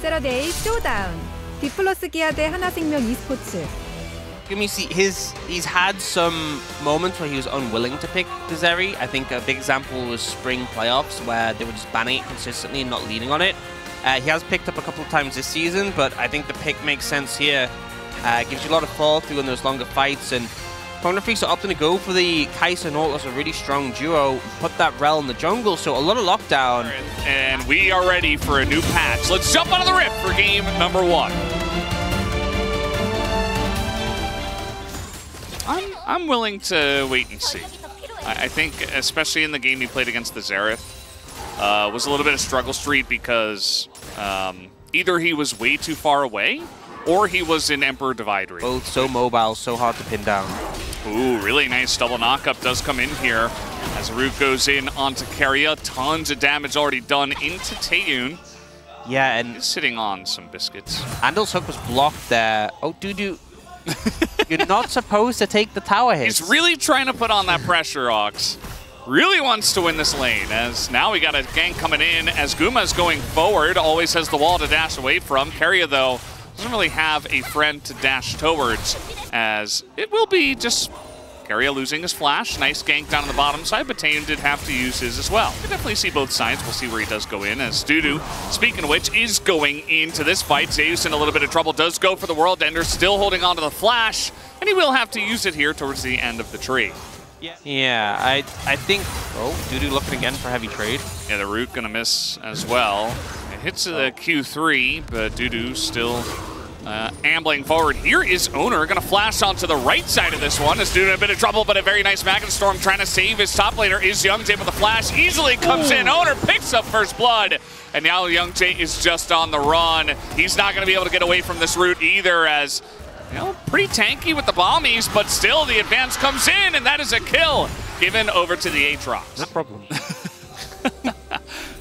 세러데이 쇼다운. 디플러스 기아 대 하나생명 e스포츠. You see, he's had some moments where he was unwilling to pick the Zeri. I think a big example was spring playoffs where they were just banning it consistently and not leaning on it. He has picked up a couple of times this season, but I think the pick makes sense here. Gives you a lot of fall through in those longer fights, and Corner Freaks are opting to go for the Kai'Sa Nautilus, a really strong duo, put that Rel in the jungle, so a lot of lockdown. And we are ready for a new patch. Let's jump out of the rift for game number 1. I'm willing to wait and see. I think, especially in the game he played against the Xerath, was a little bit of struggle street because either he was way too far away or he was in Emperor Divide region. Both so mobile, so hard to pin down. Ooh, really nice double knockup does come in here as Root goes in onto Keria. Tons of damage already done into Taeyun. Yeah, and he's sitting on some biscuits. Andel's hook was blocked there. Oh, Dudu. You're not supposed to take the tower hits. He's really trying to put on that pressure, Ox. Really wants to win this lane, as now we got a gank coming in as Guma's going forward. Always has the wall to dash away from. Keria, though, doesn't really have a friend to dash towards, as it will be just Keria losing his flash. Nice gank down on the bottom side, but Taeyun did have to use his as well. You can definitely see both sides. We'll see where he does go in, as Dudu, speaking of which, is going into this fight. Zeus in a little bit of trouble, does go for the World Ender, still holding on to the flash, and he will have to use it here towards the end of the tree. Yeah, I think... Oh, Dudu looking again for heavy trade. Yeah, the Root gonna miss as well. It hits the Q3, but Dudu still ambling forward. Here is Owner gonna flash onto the right side of this one. Is Dudu in a bit of trouble, but a very nice Magnet Storm trying to save his top laner. Is Youngjae with the flash. Easily comes in. Owner picks up first blood. And now Youngjae is just on the run. He's not gonna be able to get away from this Root either, as you know, pretty tanky with the bombies, but still the advance comes in, and that is a kill given over to the Aatrox. No problem.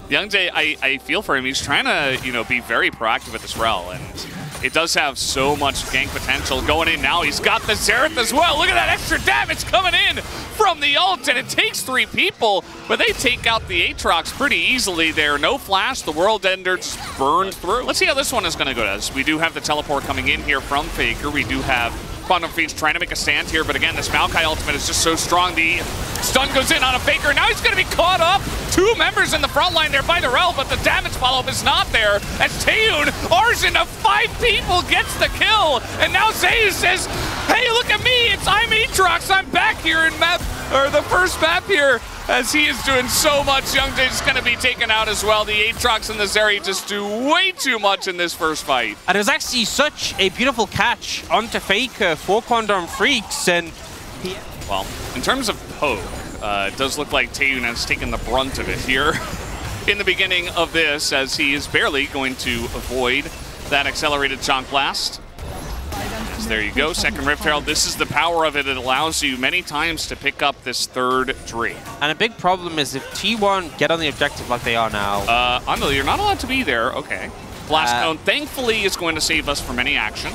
Youngjae, I feel for him. He's trying to, you know, be very proactive with this Rel, and it does have so much gank potential going in now. He's got the Xerath as well. Look at that extra damage coming in from the ult, and it takes 3 people, but they take out the Aatrox pretty easily there. No flash, the World Ender just burned through. Let's see how this one is going to go, as we do have the teleport coming in here from Faker. We do have Quantum Fiends trying to make a stand here, but again, this Maokai ultimate is just so strong. The stun goes in on a Faker. Now he's going to be caught up. 2 members in the front line there by the Rel, but the damage follow-up is not there. As Taeyun, Arjun of 5 people gets the kill. And now Zeus says, hey, look at me. I'm Aatrox. I'm back here in the first map here, as he is doing so much. Youngjae is going to be taken out as well. The Aatrox and the Zeri just do way too much in this first fight. And it was actually such a beautiful catch onto Faker for Quantum Freaks, and well, in terms of poke, it does look like Taeyun has taken the brunt of it here in the beginning of this, as he is barely going to avoid that accelerated Chonk Blast. As there you go, second Rift Herald. This is the power of it. It allows you many times to pick up this third tree. And a big problem is if T1 get on the objective like they are now. Andal, you're not allowed to be there. Okay. Blast Cone, thankfully, is going to save us from any action.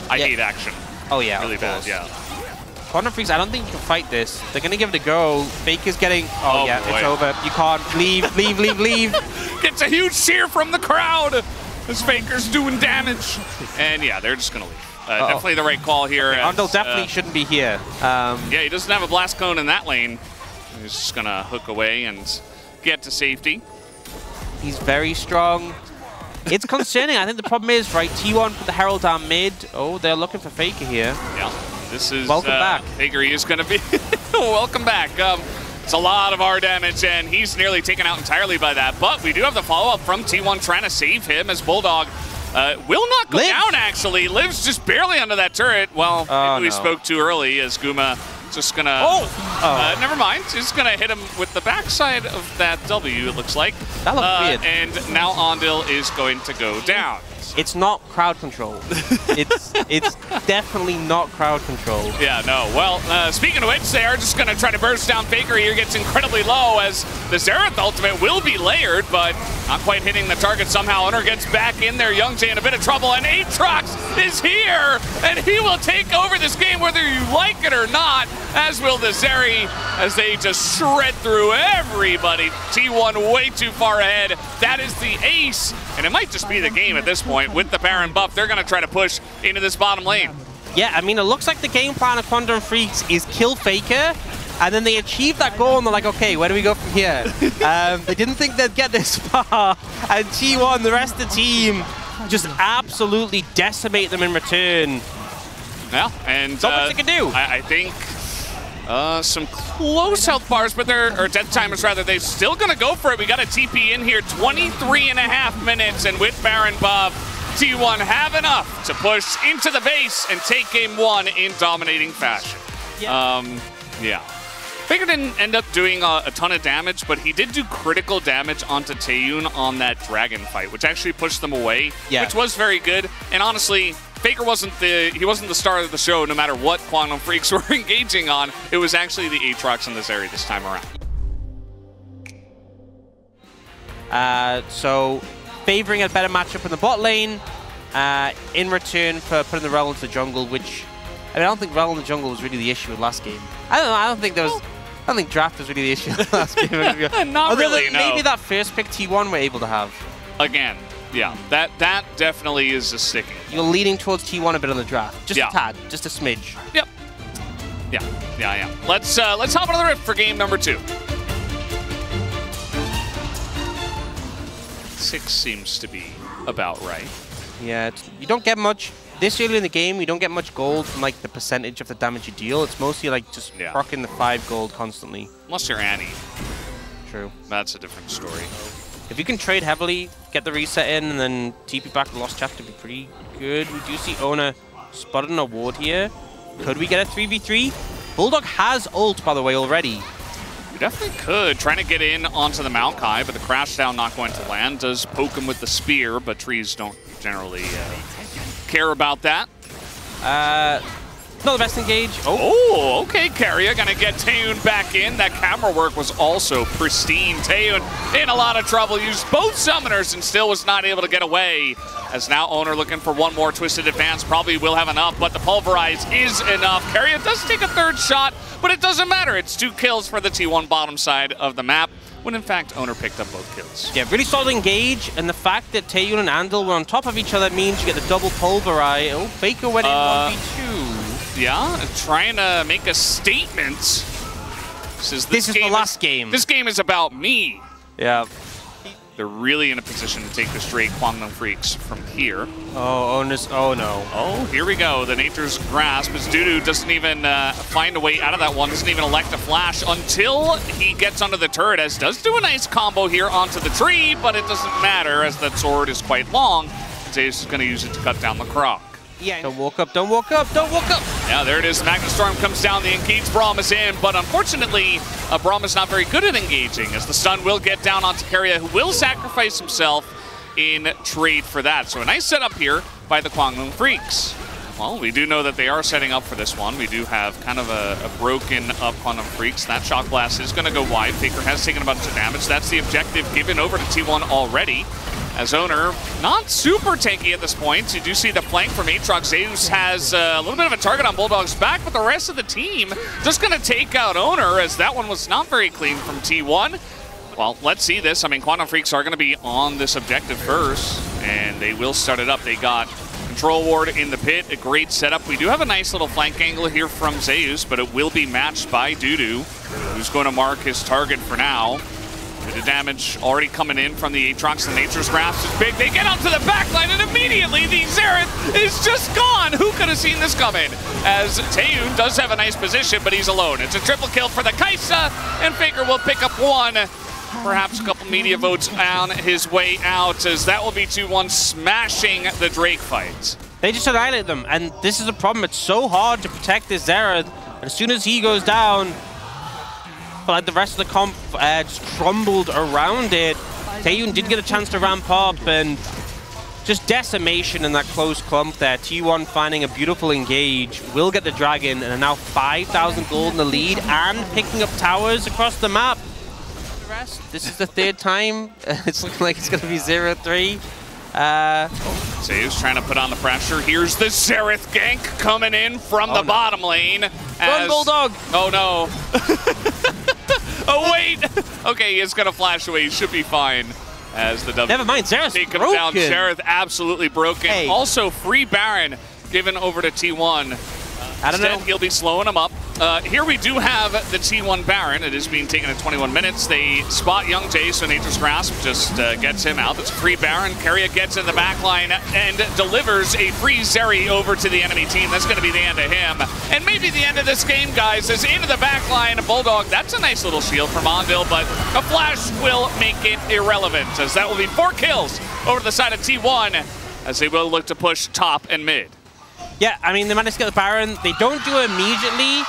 I hate action. Oh, yeah. Really bad, yeah. Quantum Freaks, I don't think you can fight this. They're going to give it a go. Faker's getting... Oh, yeah, boy. It's over. You can't. Leave, leave, leave, leave. Gets a huge cheer from the crowd. This Faker's doing damage. And yeah, they're just going to leave. Definitely the right call here. Okay, Andal definitely shouldn't be here. Yeah, he doesn't have a Blast Cone in that lane. He's just going to hook away and get to safety. He's very strong. It's concerning. I think the problem is, right, T1 put the Herald down mid. Oh, they're looking for Faker here. Yeah, this is... Welcome back. Faker, he is going to be... Welcome back. It's a lot of R damage, and he's nearly taken out entirely by that. But we do have the follow-up from T1 trying to save him, as Bulldog will not go down, actually. Lives just barely under that turret. Well, maybe we spoke too early, as Guma just going to... never mind. Just going to hit him with the backside of that W, it looks like. That looked weird. And now Andal is going to go down. It's not crowd control. it's definitely not crowd control. Yeah, no. Well, speaking of which, they are just going to try to burst down Faker here. Gets incredibly low as the Xerath ultimate will be layered, but not quite hitting the target somehow. Honor gets back in there. Youngjae in a bit of trouble, and Aatrox is here, and he will take over this game whether you like it or not, as will the Zeri, as they just shred through everybody. T1 way too far ahead. That is the ace, and it might just be the game at this point. With the Baron buff, they're going to try to push into this bottom lane. Yeah, I mean, it looks like the game plan of Quantum Freaks is kill Faker, and then they achieve that goal, and they're like, okay, where do we go from here? They didn't think they'd get this far, and T1, the rest of the team, just absolutely decimate them in return. Yeah, and not much they can do. I think some close health bars, but or death timers rather, they're still going to go for it. We got a TP in here, 23.5 minutes, and with Baron buff, T1 have enough to push into the base and take game 1 in dominating fashion. Yeah. Faker didn't end up doing a ton of damage, but he did do critical damage onto Taeyun on that dragon fight, which actually pushed them away, which was very good. And honestly, Faker wasn't the star of the show no matter what Quantum Freaks were engaging on. It was actually the Aatrox in this area this time around. So favoring a better matchup in the bot lane in return for putting the Rel into the jungle, which I don't think Rel in the jungle was really the issue in last game. I don't know. I don't think draft was really the issue in the last game. Not really, no. Maybe that first pick T1 were able to have. Again, yeah, that definitely is a sticking. You're leaning towards T1 a bit on the draft. Just a tad, just a smidge. Yep. Yeah. Let's hop on the rift for game number 2. 6 seems to be about right. Yeah, you don't get much. This early in the game, you don't get much gold from like the percentage of the damage you deal. It's mostly like just rocking the 5 gold constantly. Unless you're Annie. True. That's a different story. If you can trade heavily, get the reset in, and then TP back the Lost Chapter, be pretty good. We do see Ona spotted an award here. Could we get a 3v3? Bulldog has ult, by the way, already. We definitely could. Trying to get in onto the Maokai, but the crash down not going to land. Does poke him with the spear, but trees don't generally care about that. Not the best engage. Oh, okay, Keria gonna get Taeyun back in. That camera work was also pristine. Taeyun in a lot of trouble, used both summoners and still was not able to get away. As now Owner looking for one more twisted advance, probably will have enough, but the pulverize is enough. Keria does take a 3rd shot, but it doesn't matter. It's 2 kills for the T1 bottom side of the map, when in fact Owner picked up both kills. Yeah, really solid engage, and the fact that Taeyun and Andal were on top of each other means you get the double pulverize. Oh, Faker went in 1v2. Yeah, trying to make a statement. Says this is the last game. This game is about me. Yeah. They're really in a position to take the straight Quantum Freaks from here. Oh no. Oh, here we go. The Nature's Grasp as Dudu doesn't even find a way out of that one. Doesn't even elect to flash until he gets onto the turret, as does do a nice combo here onto the tree, but it doesn't matter as that sword is quite long. Zeus is going to use it to cut down the Croc. Yeah. Don't walk up, don't walk up, don't walk up! Yeah, there it is. Magna Storm comes down, the Engage's Braum is in, but unfortunately, Braum is not very good at engaging, as the stun will get down onto Keria, who will sacrifice himself in trade for that. So a nice setup here by the Quantum Freaks. Well, we do know that they are setting up for this one. We do have kind of a broken up Quantum Freaks. That Shock Blast is going to go wide. Faker has taken a bunch of damage. That's the objective given over to T1 already. As Owner, not super tanky at this point. You do see the flank from Aatrox. Zeus has a little bit of a target on Bulldog's back, but the rest of the team just going to take out Owner, as that one was not very clean from T1. Well, let's see this. I mean, Quantum Freaks are going to be on this objective first, and they will start it up. They got Control Ward in the pit, a great setup. We do have a nice little flank angle here from Zeus, but it will be matched by Dudu, who's going to mark his target for now. The damage already coming in from the Aatrox. The Nature's Grasp is big. They get onto the backline, and immediately the Xerath is just gone. Who could have seen this coming? As Taeyun does have a nice position, but he's alone. It's a triple kill for the Kaisa, and Faker will pick up 1. Perhaps a couple media votes on his way out, as that will be 2-1, smashing the Drake fight. They just annihilate them, and this is a problem. It's so hard to protect this Xerath. As soon as he goes down, but like the rest of the comp just crumbled around it. Taeyun did get a chance to ramp up and just decimation in that close clump there. T1 finding a beautiful engage, will get the dragon, and are now 5,000 gold in the lead and picking up towers across the map. The rest, this is the third time. It's looking like it's going to be 0-3. Zeus trying to put on the pressure. Here's the Xerath gank coming in from the bottom lane. Run, Bulldog! Oh no. Oh wait! Okay, he is going to flash away. He should be fine. As the W. Never mind, Xerath's take him broken. down. Xerath absolutely broken. Hey. Also, free Baron given over to T1. I don't know. He'll be slowing him up. Here we do have the T1 Baron. It is being taken at 21 minutes. They spot Young Jace, so Nature's Grasp just gets him out. It's a free Baron. Keria gets in the back line and delivers a free Zeri over to the enemy team. That's going to be the end of him. And maybe the end of this game, guys, is into the back line. Bulldog, that's a nice little shield from Anvil, but a flash will make it irrelevant, as that will be 4 kills over to the side of T1, as they will look to push top and mid. Yeah, I mean, they managed to get the Baron. They don't do it immediately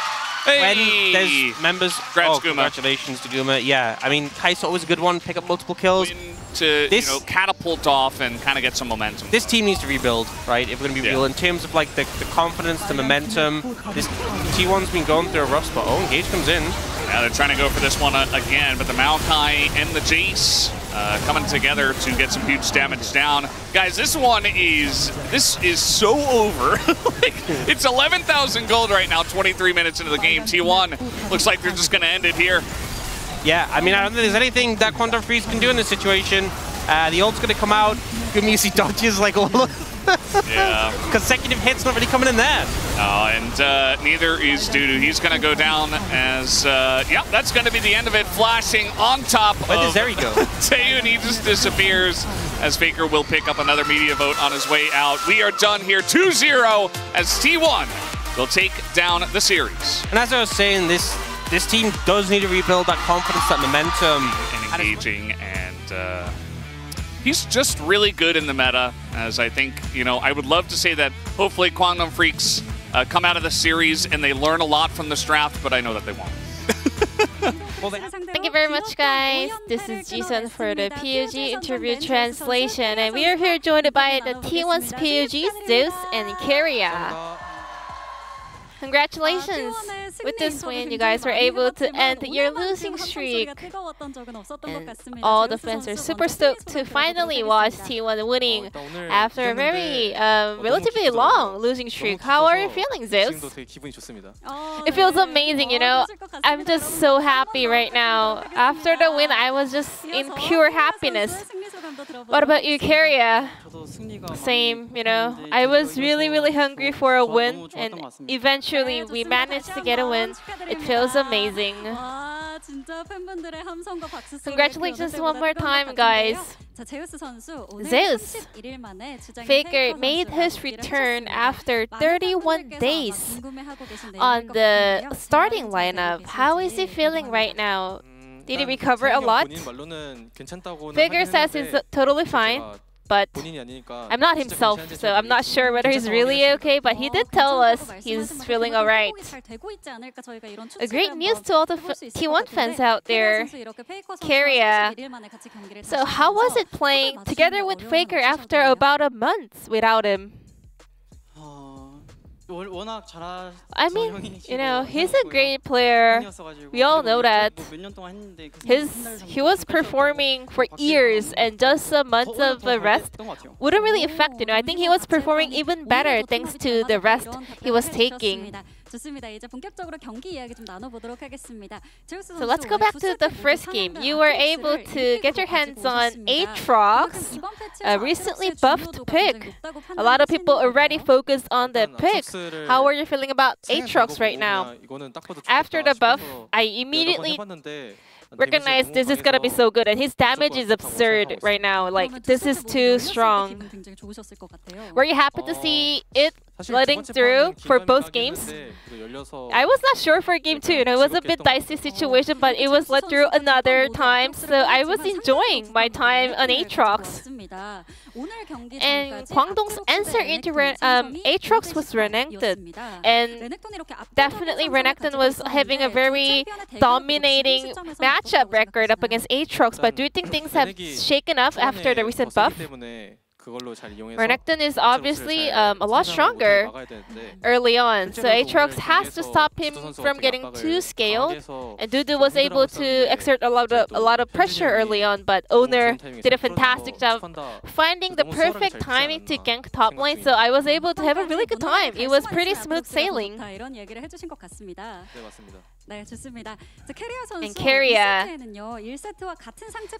when there's members. Congratulations to Guma. Yeah, I mean, Kai's always a good one, pick up multiple kills. Win to catapult off and kind of get some momentum. This team needs to rebuild, right? If we're going to be real in terms of like the confidence, the momentum. This T1's been going through a rough spot. Oh, Engage comes in. Yeah, they're trying to go for this one again, but the Maokai and the Jace coming together to get some huge damage down. Guys, this is so over. Like, it's 11,000 gold right now, 23 minutes into the game. T1 looks like they're just going to end it here. Yeah, I mean, I don't think there's anything that Quantum Freeze can do in this situation. The ult's going to come out. Gumisi dodges like all of yeah. Consecutive hits not really coming in there. And neither is Dudu. He's going to go down as, yeah, that's going to be the end of it. Flashing on top Where does Zeri go? Taeyoon, he just disappears as Faker will pick up another media vote on his way out. We are done here 2-0 as T1 will take down the series. And as I was saying, this team does need to rebuild that confidence, that momentum. And engaging, and he's just really good in the meta, as I think, you know, I would love to say that hopefully Quantum Freaks come out of the series and they learn a lot from this draft, but I know that they won't. Thank you very much, guys. This is Jisun for the POG Interview translation, and we are here joined by the T1's POG, Zeus and Keria. Congratulations! With this win, you guys were able to end your losing streak. And all the fans are super stoked to finally watch T1 winning after a very relatively long losing streak. How are you feeling, Zeus? It feels amazing, you know. I'm just so happy right now. After the win, I was just in pure happiness. What about you, Keria? Same, you know. I was really hungry for a win, and eventually we managed to get a win. It feels amazing. Congratulations one more time, guys. Zeus. Faker made his return after 31 days on the starting lineup. How is he feeling right now? Did he recover a lot? Faker says he's totally fine, but I'm not himself, so I'm not sure whether he's really okay, but he did tell us he's feeling alright. A great news to all the T1 fans out there. Keria. So how was it playing together with Faker after about a month without him? I mean, you know, he's a great player. We all know that. He was performing for years, and just a month of rest wouldn't really affect, you know. I think he was performing even better thanks to the rest he was taking. So let's go back to the first game. You were able to get your hands on Aatrox, a recently buffed pick. A lot of people already focused on the pick. How are you feeling about Aatrox right now? After the buff, I immediately recognized this is gonna be so good, and his damage is absurd right now. Like, this is too strong. Were you happy to see it letting through for both games? I was not sure for game 2. You know, it was a bit dicey situation, but it was let through another time, so I was enjoying my time on Aatrox. And Kwangdong's answer into Aatrox was Renekton, and definitely Renekton was having a very dominating matchup record up against Aatrox. But do you think things have shaken up after the recent buff? Renekton is obviously a lot stronger early on, so Aatrox has to stop him from getting too scaled. And Dudu was able to exert a lot of pressure early on, but Owner did a fantastic job finding the perfect timing to gank top lane. So I was able to have a really good time. It was pretty smooth sailing. And Keria.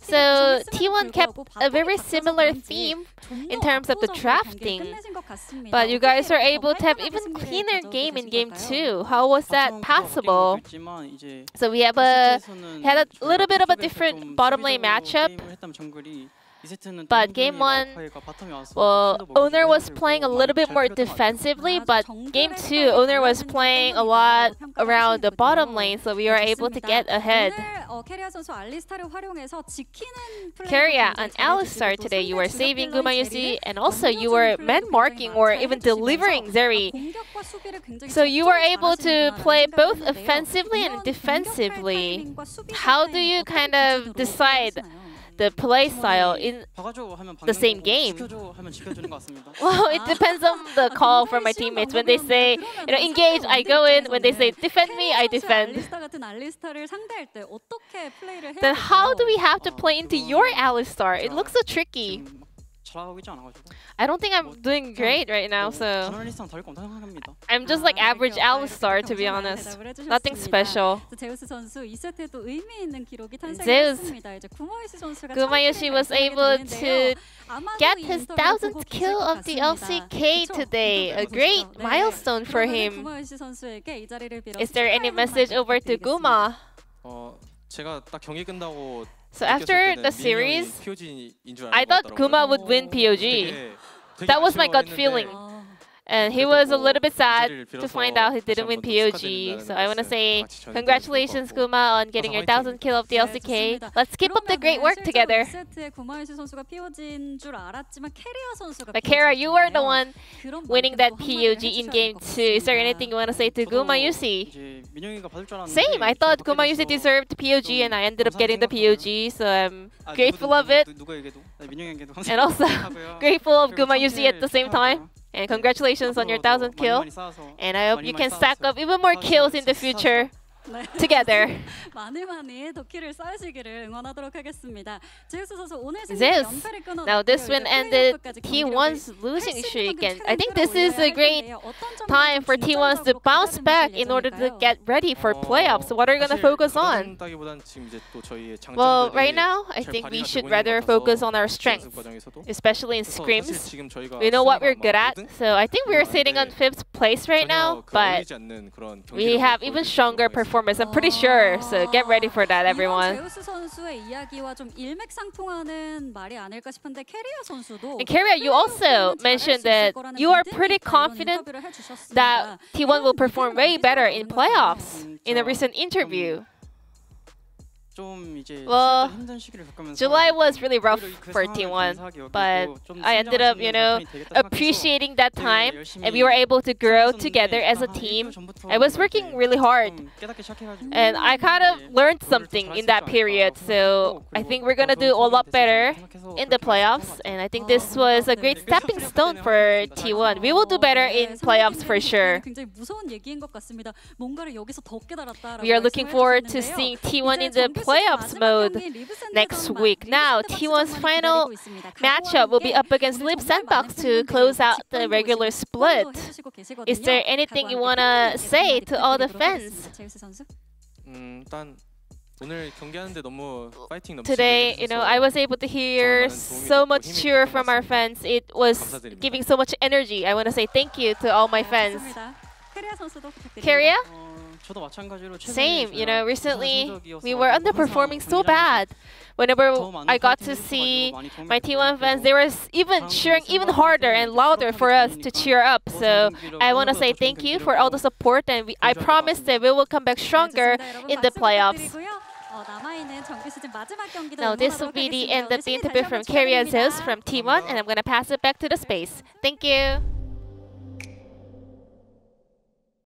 So T1 kept a very similar theme in terms of the drafting, but you guys are able to have even cleaner game in game 2. How was that possible? So we have had a little bit of a different bottom lane matchup. But game 1, well, Owner was playing a little bit more defensively, but game 2, Owner was playing a lot around the bottom lane, so we were able to get ahead. Keria on Alistar today, you were saving Gumayusi, and also you were man-marking or even delivering Zeri. So you were able to play both offensively and defensively. How do you kind of decide the play style in the same game? Well, it depends on the call from my teammates. When they say, engage, I go in. When they say, defend me, I defend. Then how do we have to play into your Alistar? It looks so tricky. I don't think I'm doing great right now, so I'm just like average Alistar, to be honest. Nothing special. Zeus, Gumayusi was able to get his 1000th kill of the LCK today. A great milestone for him. Is there any message over to Guma? So after the series, I thought Guma would win POG. That was my gut feeling. And he was a little bit sad to find out he didn't win POG. So I want to say congratulations, Guma, on getting your 1000th kill of the LCK. Let's keep up the great work together. But Keria, you were the one winning that POG in game 2. Is there anything you want to say to Gumayusi? Same, I thought Gumayusi deserved POG and I ended up getting the POG, so I'm grateful of it. And also grateful of Gumayusi at the same time. And congratulations on your 1000th kill. And I hope you can stack up even more kills in the future together. Zeus. Now this win ended T1's losing streak, and I think this is a great time for T1s to bounce back in order to get ready for playoffs. So what are you going to focus on? Well, right now, I think we should rather focus on our strengths, especially in scrims. We know what we're good at, so I think we're sitting on 5th place right now, but we have even stronger performance. I'm pretty sure, so get ready for that, everyone. And Keria, you also mentioned that you are pretty confident that T1 will perform way better in playoffs in a recent interview. Well, July was really rough for T1, but I ended up, appreciating that time, and we were able to grow together as a team. I was working really hard, and I kind of learned something in that period, so I think we're gonna do a lot better in the playoffs, and I think this was a great stepping stone for T1. We will do better in playoffs for sure. We are looking forward to seeing T1 in the playoffs mode next week. Now, T1's final matchup will be up against Lip Sandbox to close out the regular split. Is there anything you want to say to all the fans? Today, I was able to hear so much cheer from our fans. It was giving so much energy. I want to say thank you to all my fans. Keria? Same, recently we were underperforming so bad. Whenever I got to see my T1 fans, they were even cheering even harder and louder for us to cheer up. So I want to say thank you for all the support, and I promise that we will come back stronger in the playoffs. Now this will be the end of the interview from Keria Zeus from T1, and I'm going to pass it back to the space. Thank you.